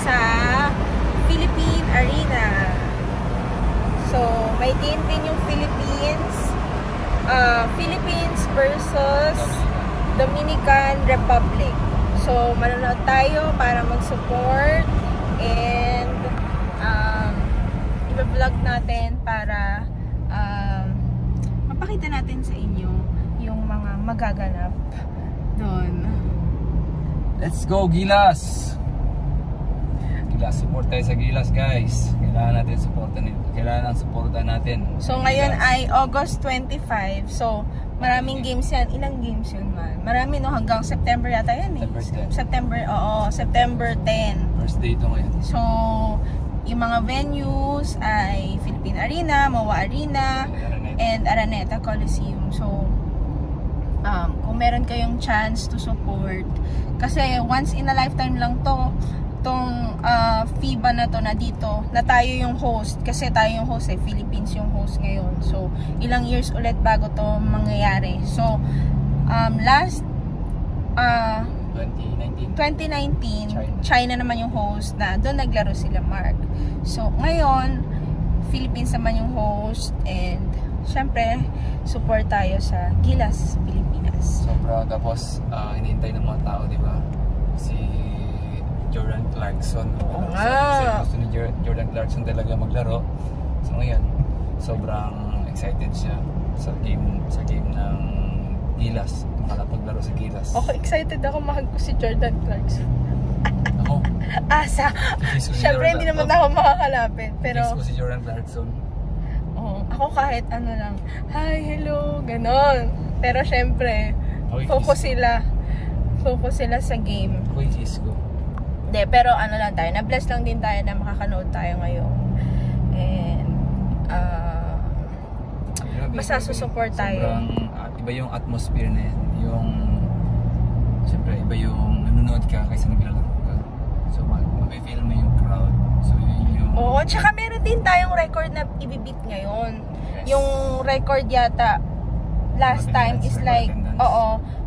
sa Philippine Arena. So, may game din yung Philippines. Philippines versus Dominican Republic. So, manonood tayo para mag-support and i-vlog natin para mapakita natin sa inyo yung mga magaganap doon. Let's go, Gilas! Gilas, support tayo sa Gilas, guys. Kailangan natin supportan natin. So, ngayon ay August 25. So, maraming games yan. Ilang games yun, man? Marami, no? Hanggang September yata yan, eh. September 10. First day ito ngayon. So, yung mga venues ay Philippine Arena, MOA Arena, and Araneta Coliseum. So, kung meron kayong chance to support, kasi once in a lifetime lang tong FIBA na to na dito, na tayo yung host, kasi tayo yung host eh, Philippines yung host ngayon. So, ilang years ulit bago to mangyayari. So, last 2019, China naman yung host na doon naglaro sila, Mark. So, ngayon, Philippines naman yung host, and syempre, support tayo sa Gilas, Pilipinas. Sobra, tapos hinihintay ng mga tao, di ba? Si Jordan Clarkson. Gusto ni Jordan Clarkson talaga maglaro. So ngayon, sobrang excited siya sa game ng Gilas. Makalapaglaro sa Gilas. Okay, excited ako mahal ko si Jordan Clarkson. Ako? Asa? Syempre, hindi naman ako makakalapit. Pero ko si Jordan Clarkson. Ako kahit ano lang, hi, hello, ganon. Pero syempre, focus sila sa game. Ako yung kiss ko. Hindi, pero ano lang tayo, na-bless lang din tayo na makakanood tayo ngayon. And, basta susupport tayo. Sobrang, iba yung atmosphere na yan. Siyempre, iba yung nanonood ka kaysa naglalaro ka. So, mag-feel mo yung crowd. So, Oo, tsaka meron din tayong record na ibibit ngayon. Yes. Yung record yata last time is like,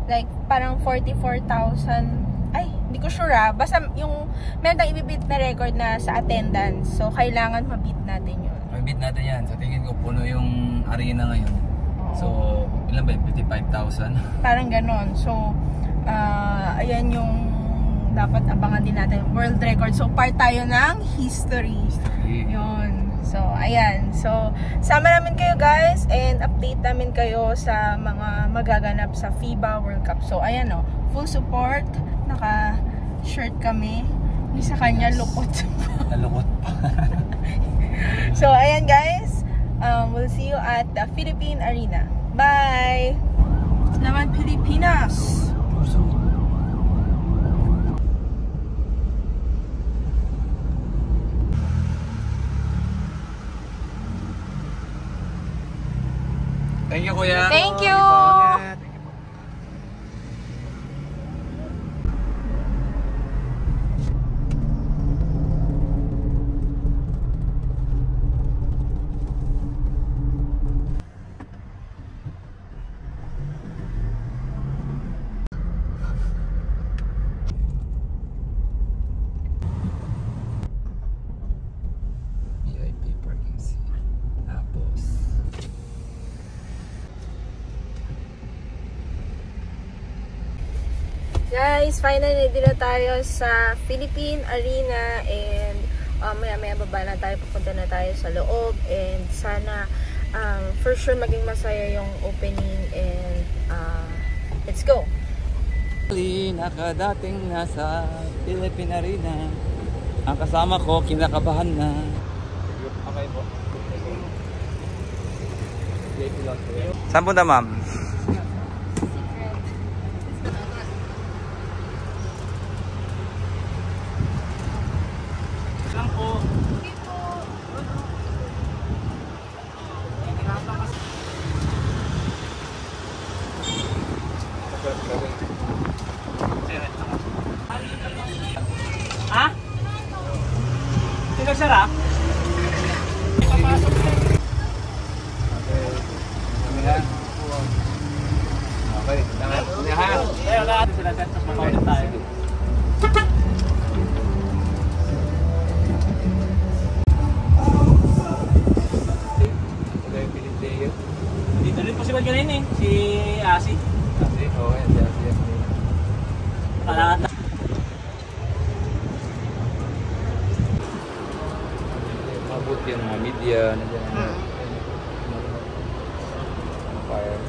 like parang 44,000. Ay, hindi ko sure ah. Basta yung meron tayong ibibit na record na sa attendance. So, kailangan mabit natin yun. Mabit natin yan. Sa tingin ko, puno yung arena ngayon. So, ilan ba yun? 55,000? Parang ganon. So, ayan yung dapat abangan din natin, world record. So, part tayo ng history. Yun. So, ayan. So, sama namin kayo guys and update namin kayo sa mga magaganap sa FIBA World Cup. So, ayan o. Full support. Naka-shirt kami. Hindi sa kanya lukot. Nalukot pa. So, ayan guys. We'll see you at the Philippine Arena. Bye! Salamat Pilipinas! Thank you, Kuya. Thank you. VIP parking seat. Tapos guys, finally dito tayo sa Philippine Arena and maya baba na tayo, pupunta na tayo sa loob and sana for sure maging masaya yung opening and let's go! Nakadating na sa Philippine Arena. Ang kasama ko, kinakabahan na. Okay po. Saan punta, ma'am? Ha? Sino siya ra? Papasok na. Okay. Tayo lahat sila set sa pamaulit tayo. booth yan, mga media, nandiyan. Fire.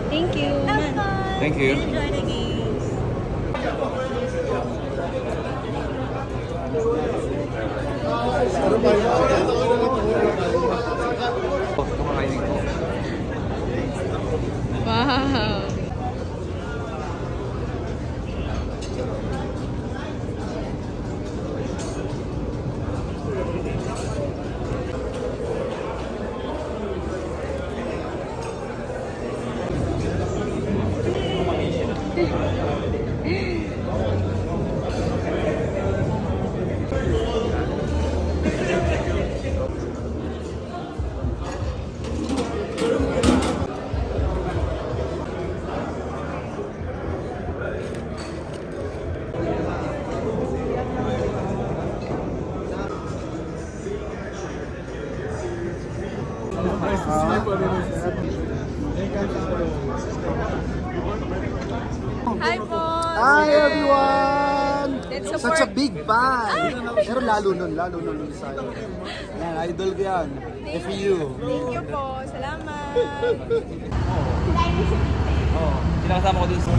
Thank you. Thank you. Enjoy the games. Kumakainin ko. Wow. Hi, boss! Hi everyone! Let's Such support. a big fan! Pero lalo nun sa'yo. Yan, idol ko yan. FEU. Thank you po. Salamat. Oo. Kinakasama ko dun sa...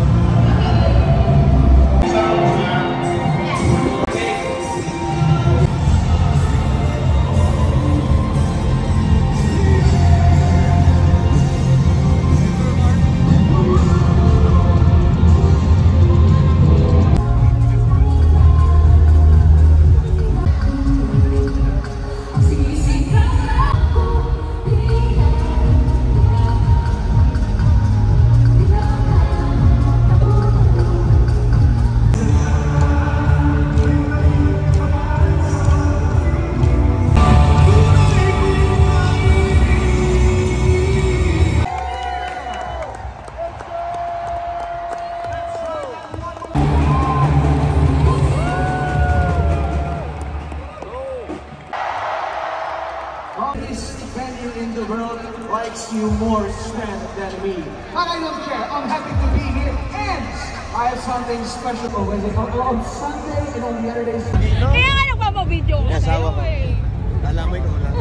This venue in the world likes you more strength than me. But I don't care. I'm happy to be here. And I have something special on Sunday and on the other days. Kaya nga nagpapabideo ko sa'yo eh. Alamay ko lang.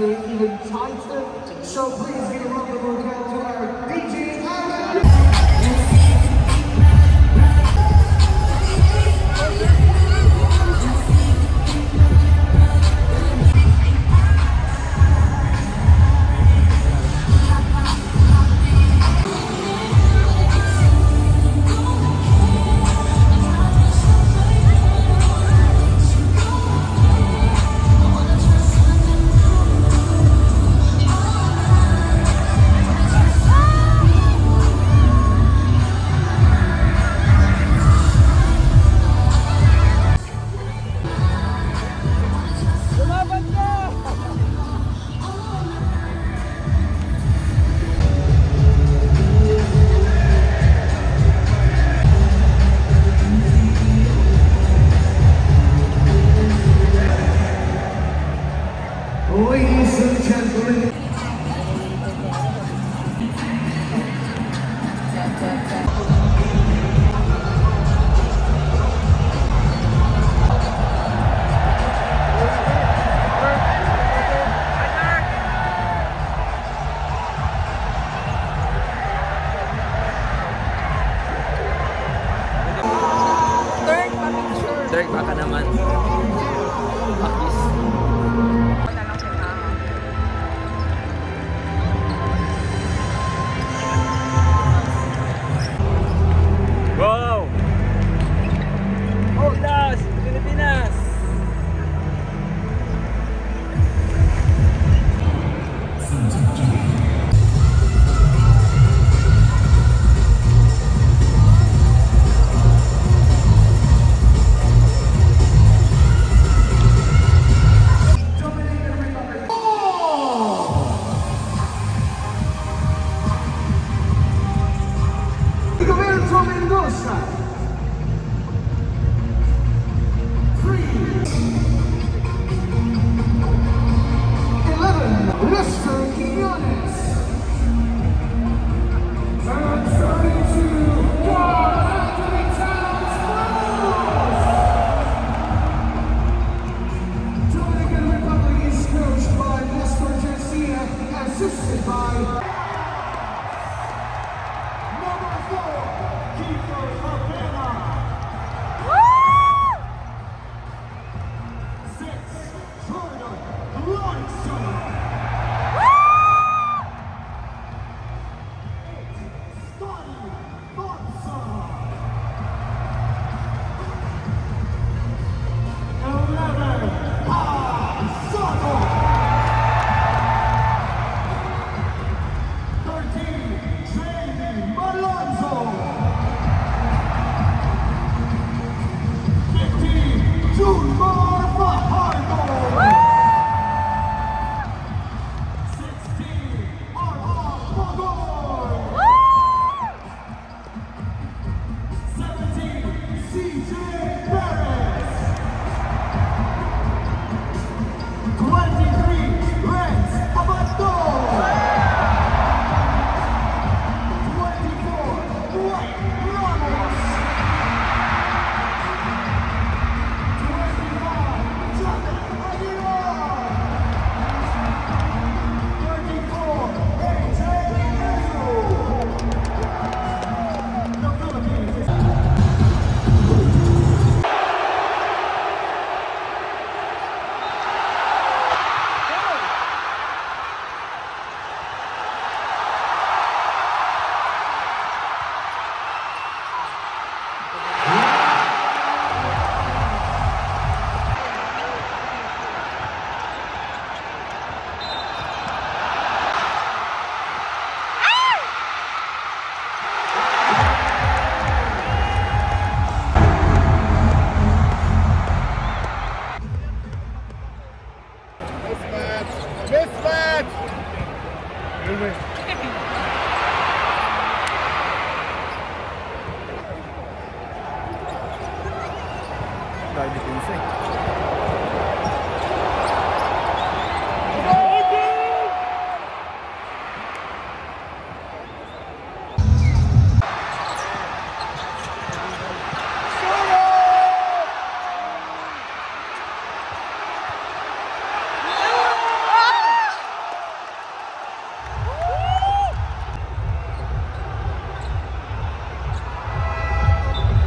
Even tighter. So please give a round of applause to our DJ Aaron. Ladies and gentlemen. Third pa-picture. Direct baka naman. Akis. Wala lang siya.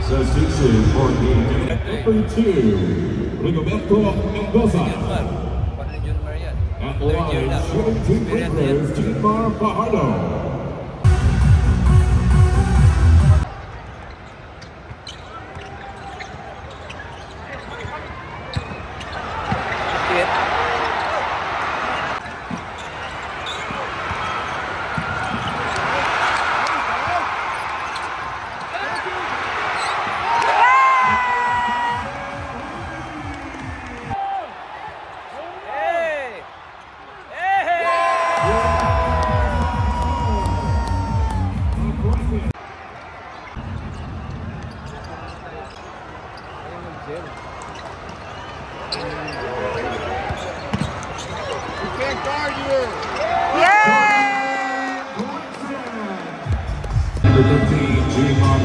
Substitution for game number 2, Rigoberto Mendoza. At the line, shooting team players, Timar Fajardo. Number 15, Timar.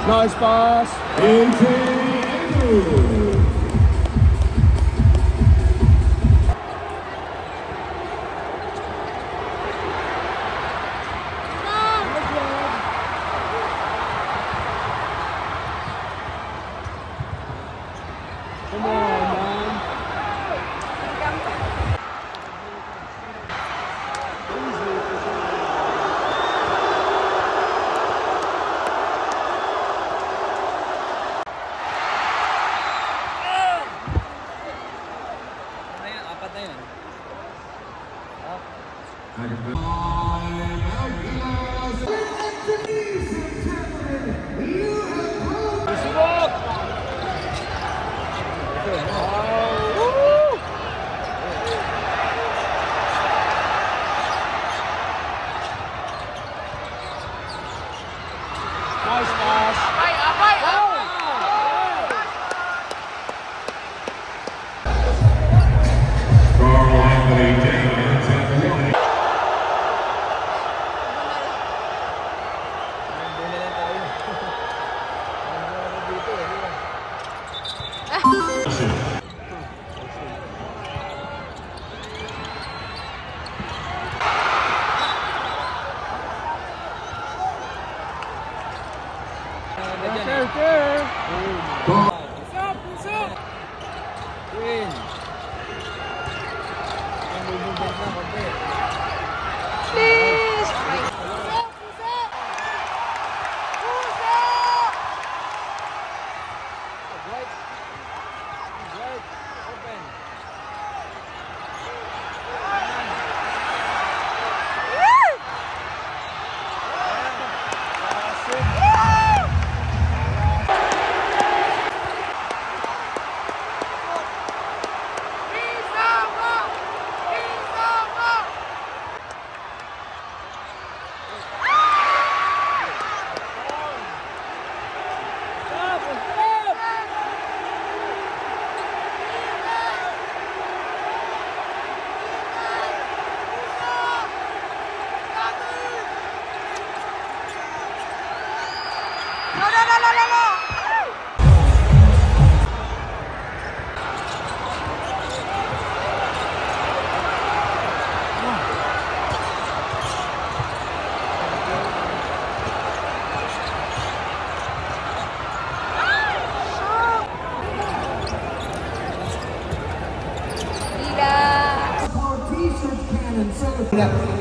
Nice pass. AJ Andrews. Come on, man. Apat na yun. Nice pass. Carl Anthony Davis at one.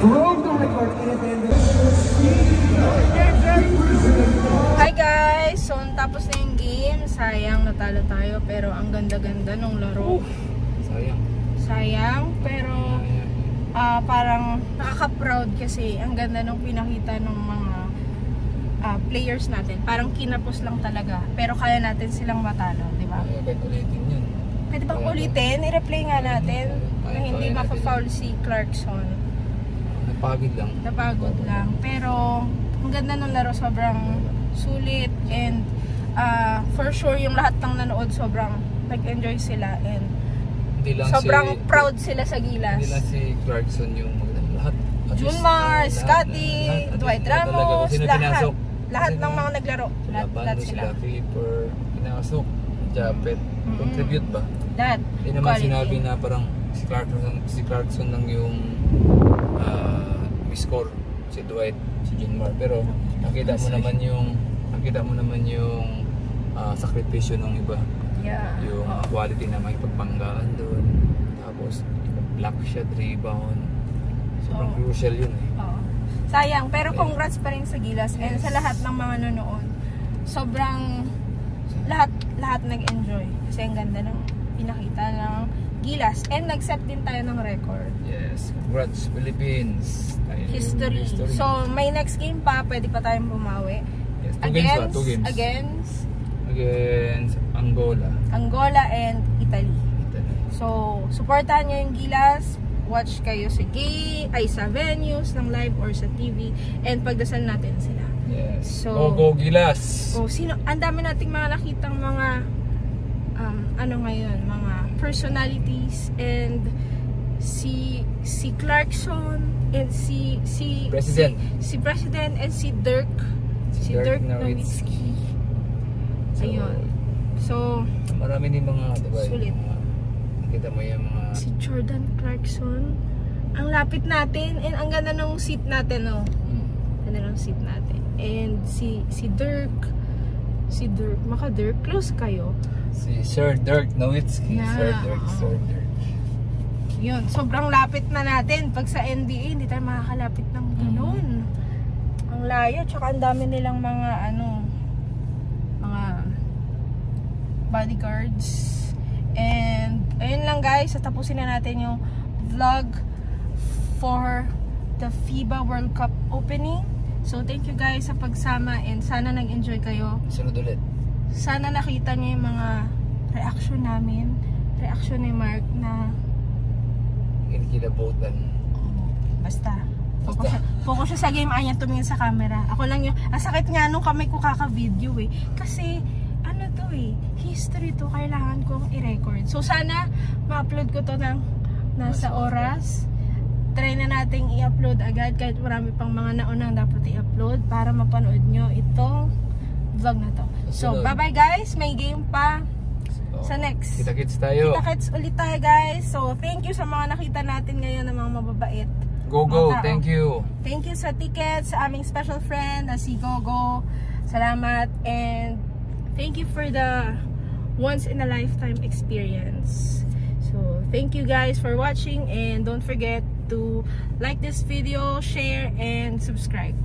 Broke the record in attendance. Hi guys! So, tapos na yung game. Sayang, natalo tayo. Pero ang ganda-ganda ng laro. Sayang. Sayang, pero parang nakaka-proud kasi ang ganda ng pinakita ng mga players natin. Parang kinapos lang talaga. Pero kaya natin silang matalo, di ba? Pwede ulitin yun. Pwede bang ulitin? I-replay nga natin na hindi maka-foul si Clarkson. Napagod lang. Pero ang ganda ng laro, sobrang sulit, and for sure yung lahat ng nanood sobrang nag-enjoy sila, and sobrang proud sila sa Gilas. Hindi lang si Clarkson yung lahat. Junmar, Scotty, Dwight Ramos, lahat ng mga naglaro. Lahat sila. Paper, pinasok, Japet, contribute ba? Hindi naman sinabi na parang si Clarkson lang yung score, si Dwight, si Junmar, pero nakita mo naman yung sakripisyo ng iba. Yung quality na may pagpanggaan doon, tapos block shot, rebound, sobrang crucial yun eh. Sayang, pero congrats pa rin sa Gilas, and sa lahat ng mga nanood. Sobrang lahat nag-enjoy kasi ang ganda ng pinakita ng Gilas, and nag-set din tayo ng record. Yes, congrats Philippines. History. So may next game pa, pwede pa tayong bumawi. Yes, two games. Against Angola and Italy. So supportahan nyo yung Gilas, watch kayo sa venues ng live or sa TV, and pagdasal natin sila. Yes. So go Gilas. Ang dami nating mga nakitang mga mga personalities, and si Clarkson, and si President and si Dirk Nowitzki. Ayun. So, marami din mga, diba? Sulit. Nakita mo yung mga... Si Jordan Clarkson. Ang lapit natin and ang ganda ng seat natin, oh. Ganda ng seat natin. And si Dirk. Si Dirk. Maka Dirk, close kayo. Si Sir Dirk Nowitzki. Yeah. Sir Dirk. Yun, sobrang lapit na natin. Pag sa NBA, hindi tayo makakalapit ng ganun. Ang layo, tsaka ang dami nilang mga mga bodyguards. And ayun lang guys, tapusin na natin yung vlog for the FIBA World Cup opening. So thank you guys sa pagsama and sana nag-enjoy kayo. Sunod ulit. Sana nakita niyo yung mga reaction namin, reaction ni Mark na Kinikilabutan. basta focus siya sa game, ayaw tumingin sa camera. Ako lang yung, sakit nga nung kamay ko kaka-video eh. Kasi ano to eh, history to, kailangan kong i-record. So sana ma-upload ko to ng nasa oras. Try na nating i-upload agad kahit marami pang mga naunang dapat i-upload para mapanood nyo itong vlog na to. So bye bye guys, may game pa sa next. Kita-kits tayo. Kita-kits ulit tayo guys. So thank you sa mga nakita natin ngayon ng mga mababait. Go, thank you. Thank you sa tickets, sa aming special friend na si Gogo. Salamat and thank you for the once in a lifetime experience. So thank you guys for watching and don't forget to like this video, share and subscribe.